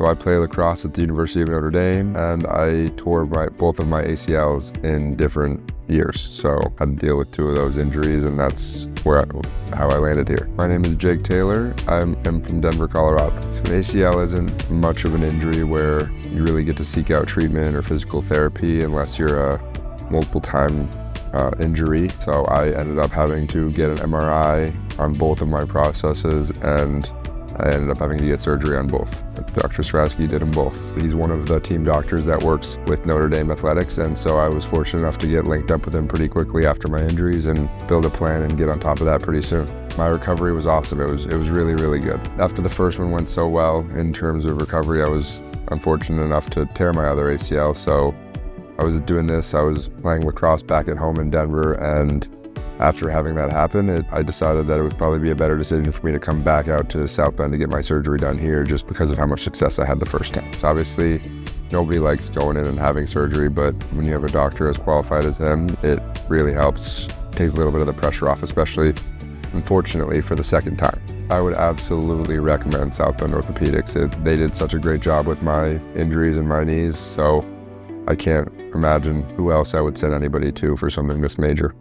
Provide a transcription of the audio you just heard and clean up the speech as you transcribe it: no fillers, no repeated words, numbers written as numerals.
So I play lacrosse at the University of Notre Dame, and I tore both of my ACLs in different years. So I had to deal with 2 of those injuries, and that's how I landed here. My name is Jake Taylor. I'm from Denver, Colorado. So an ACL isn't much of an injury where you really get to seek out treatment or physical therapy unless you're a multiple time injury. So I ended up having to get an MRI on both of my processes, and I ended up having to get surgery on both. Dr. Strasky did them both. He's one of the team doctors that works with Notre Dame Athletics, and so I was fortunate enough to get linked up with him pretty quickly after my injuries and build a plan and get on top of that pretty soon. My recovery was awesome. It was really, really good. After the first one went so well in terms of recovery, I was unfortunate enough to tear my other ACL, so I was doing this. I was playing lacrosse back at home in Denver, and after having that happen, I decided that it would probably be a better decision for me to come back out to South Bend to get my surgery done here, just because of how much success I had the first time. So obviously, nobody likes going in and having surgery, but when you have a doctor as qualified as him, it really helps take a little bit of the pressure off, especially, unfortunately, for the second time. I would absolutely recommend South Bend Orthopedics. They did such a great job with my injuries and my knees, so I can't imagine who else I would send anybody to for something this major.